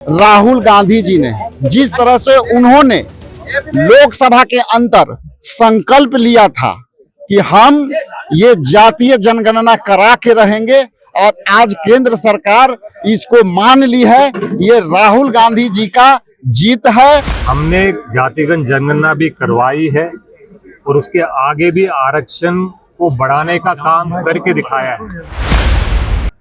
राहुल गांधी जी ने जिस तरह से उन्होंने लोकसभा के अंदर संकल्प लिया था कि हम ये जातीय जनगणना करा के रहेंगे और आज केंद्र सरकार इसको मान ली है, ये राहुल गांधी जी का जीत है। हमने जातिगत जनगणना भी करवाई है और उसके आगे भी आरक्षण को बढ़ाने का काम करके दिखाया है।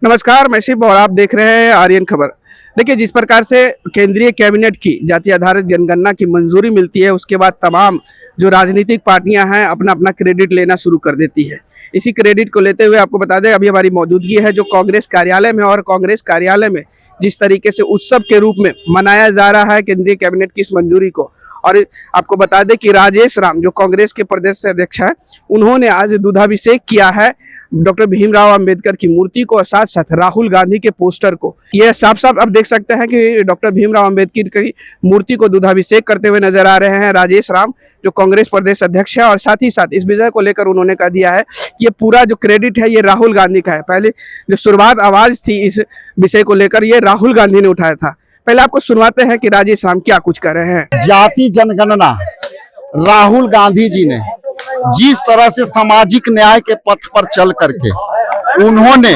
नमस्कार, मैं शिव और आप देख रहे हैं आर्यन खबर। देखिए, जिस प्रकार से केंद्रीय कैबिनेट की जाति आधारित जनगणना की मंजूरी मिलती है, उसके बाद तमाम जो राजनीतिक पार्टियां हैं अपना अपना क्रेडिट लेना शुरू कर देती है। इसी क्रेडिट को लेते हुए आपको बता दें, अभी हमारी मौजूदगी है जो कांग्रेस कार्यालय में, और कांग्रेस कार्यालय में जिस तरीके से उत्सव के रूप में मनाया जा रहा है केंद्रीय कैबिनेट की इस मंजूरी को। और आपको बता दें कि राजेश राम जो कांग्रेस के प्रदेश अध्यक्ष हैं, उन्होंने आज दूधाभिषेक किया है डॉक्टर भीमराव अंबेडकर की मूर्ति को और साथ साथ राहुल गांधी के पोस्टर को। ये साफ साफ आप देख सकते हैं कि डॉक्टर भीमराव अंबेडकर की मूर्ति को दूधाभिषेक करते हुए नजर आ रहे हैं राजेश राम जो कांग्रेस प्रदेश अध्यक्ष है। और साथ ही साथ इस विषय को लेकर उन्होंने कह दिया है कि ये पूरा जो क्रेडिट है ये राहुल गांधी का है। पहले जो शुरुआत आवाज थी इस विषय को लेकर ये राहुल गांधी ने उठाया था। पहले आपको सुनवाते हैं कि राजेश राम क्या कुछ कर रहे हैं। जाति जनगणना राहुल गांधी जी ने जिस तरह से सामाजिक न्याय के पथ पर चल करके उन्होंने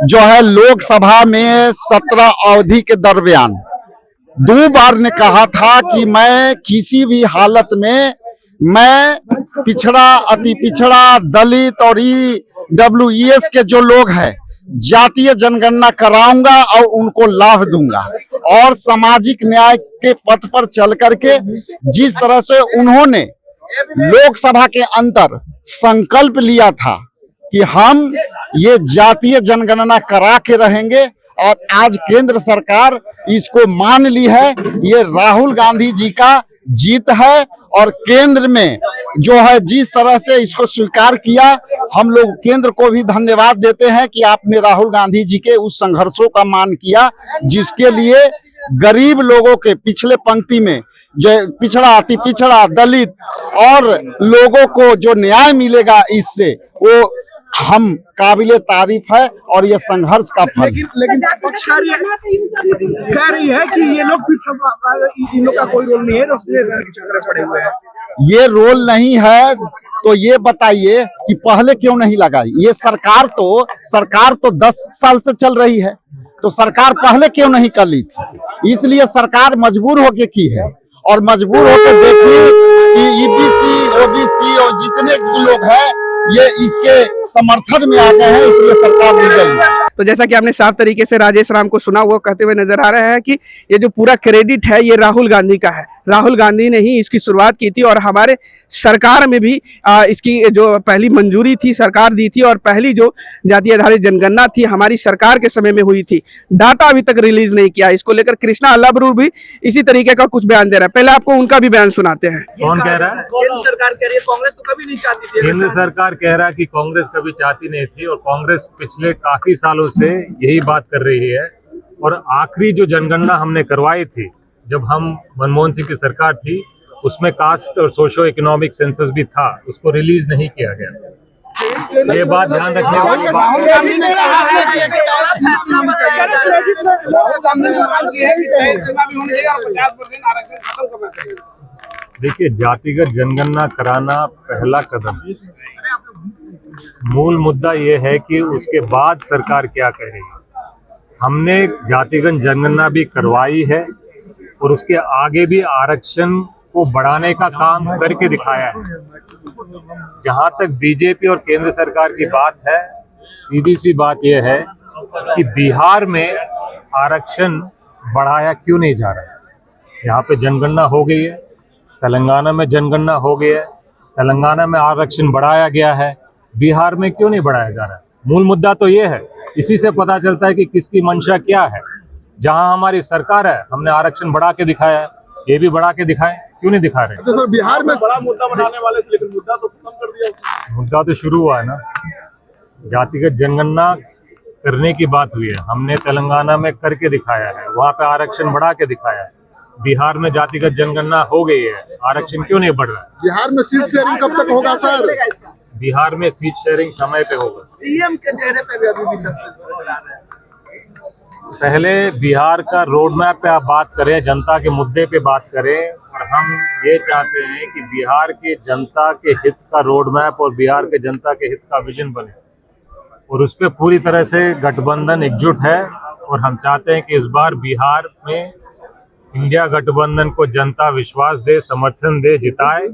जो है लोकसभा में 17 अवधि के दरमियान 2 बार ने कहा था कि मैं किसी भी हालत में मैं पिछड़ा, अति पिछड़ा, दलित और EWS के जो लोग हैं जातीय जनगणना कराऊंगा और उनको लाभ दूंगा। और सामाजिक न्याय के पथ पर चल करके जिस तरह से उन्होंने लोकसभा के अंदर संकल्प लिया था कि हम ये जातीय जनगणना करा के रहेंगे और आज केंद्र सरकार इसको मान ली है, ये राहुल गांधी जी का जीत है। और केंद्र में जो है जिस तरह से इसको स्वीकार किया, हम लोग केंद्र को भी धन्यवाद देते हैं कि आपने राहुल गांधी जी के उस संघर्षों का मान किया जिसके लिए गरीब लोगों के पिछले पंक्ति में जो पिछड़ा, अति पिछड़ा, दलित और लोगों को जो न्याय मिलेगा इससे वो हम काबिले तारीफ है और ये संघर्ष का फल। लेकिन पक्ष कह रही है कि ये लोग इन लोग का कोई रोल नहीं है, पड़े हुए हैं। ये रोल नहीं है तो ये बताइए कि पहले क्यों नहीं लगाई? ये सरकार तो 10 साल से चल रही है, तो सरकार पहले क्यों नहीं कर ली थी? इसलिए सरकार मजबूर होके की है और मजबूर होकर देखिए कि EBC, OBC और जितने लोग हैं ये इसके समर्थन में आ गए हैं, इसलिए सरकार ने गई। तो जैसा कि आपने साफ तरीके से राजेश राम को सुना, वो कहते हुए नजर आ रहे हैं कि ये जो पूरा क्रेडिट है ये राहुल गांधी का है। राहुल गांधी ने ही इसकी शुरुआत की थी और हमारे सरकार में भी इसकी जो पहली मंजूरी थी सरकार दी थी, और पहली जो जाति आधारित जनगणना थी हमारी सरकार के समय में हुई थी। डाटा अभी तक रिलीज नहीं किया। इसको लेकर कृष्णा अल्लाबरूर भी इसी तरीके का कुछ बयान दे रहा है। पहले आपको उनका भी बयान सुनाते हैं। कौन कह रहा है? केंद्र सरकार कह रही है कांग्रेस तो कभी नहीं चाहती थी। केंद्र सरकार कह रहा है कि कांग्रेस कभी चाहती नहीं थी और कांग्रेस पिछले काफी सालों से यही बात कर रही है। और आखिरी जो जनगणना हमने करवाई थी जब हम मनमोहन सिंह की सरकार थी, उसमें कास्ट और सोशो इकोनॉमिक सेंसस भी था, उसको रिलीज नहीं किया गया। ये बात ध्यान रखने वाली बात है। देखिए, जातिगत जनगणना कराना पहला कदम है। मूल मुद्दा ये है कि उसके बाद सरकार क्या करेगी। हमने जातिगत जनगणना भी करवाई है और उसके आगे भी आरक्षण को बढ़ाने का काम करके दिखाया है। जहां तक बीजेपी और केंद्र सरकार की बात है, सीधी सी बात यह है कि बिहार में आरक्षण बढ़ाया क्यों नहीं जा रहा है। यहाँ पे जनगणना हो गई है, तेलंगाना में जनगणना हो गई है, तेलंगाना में आरक्षण बढ़ाया गया है, बिहार में क्यों नहीं बढ़ाया जा रहा है? मूल मुद्दा तो ये है। इसी से पता चलता है कि किसकी मंशा क्या है। जहां हमारी सरकार है हमने आरक्षण बढ़ा के दिखाया है, ये भी बढ़ा के दिखाएं, क्यों नहीं दिखा रहे? तो सर बिहार में बड़ा मुद्दा बनाने वाले थे लेकिन मुद्दा तो खत्म कर दिया। मुद्दा तो शुरू हुआ है ना, जातिगत जनगणना करने की बात हुई है, हमने तेलंगाना में करके दिखाया है, वहां पे आरक्षण बढ़ा के दिखाया है। बिहार में जातिगत जनगणना हो गई है, आरक्षण क्यों नहीं बढ़ रहा है? बिहार में सीट शेयरिंग कब तक होगा सर? बिहार में सीट शेयरिंग समय पे होगा। सीएम के चेहरे पे भी अभी भी सस्पेंस नजर आ रहा है। पहले बिहार का रोड मैप पे आप बात करें, जनता के मुद्दे पे बात करें, और हम ये चाहते हैं कि बिहार के जनता के हित का रोड मैप और बिहार के जनता के हित का विजन बने, और उस पर पूरी तरह से गठबंधन एकजुट है। और हम चाहते हैं कि इस बार बिहार में इंडिया गठबंधन को जनता विश्वास दे, समर्थन दे, जिताए,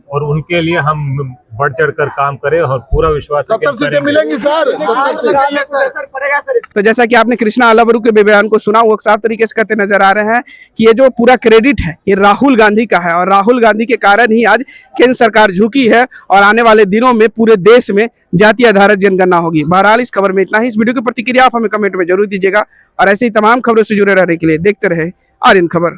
और उनके लिए हम बढ़ चढ़कर काम करें और पूरा विश्वास है कि 70 सीटें करेंगे। मिलेंगी सर, 70 सीटें। तो जैसा कि आपने कृष्णा अलाबरू के बयान को सुना, वो साफ तरीके से कहते नजर आ रहे हैं कि ये जो पूरा क्रेडिट है ये राहुल गांधी का है, और राहुल गांधी के कारण ही आज केंद्र सरकार झुकी है और आने वाले दिनों में पूरे देश में जाति आधारित जनगणना होगी। बहरहाल इस खबर में इतना ही। इस वीडियो की प्रतिक्रिया आप हमें कमेंट में जरूर दीजिएगा, और ऐसी तमाम खबरों से जुड़े रहने के लिए देखते रहे आर्यन खबर।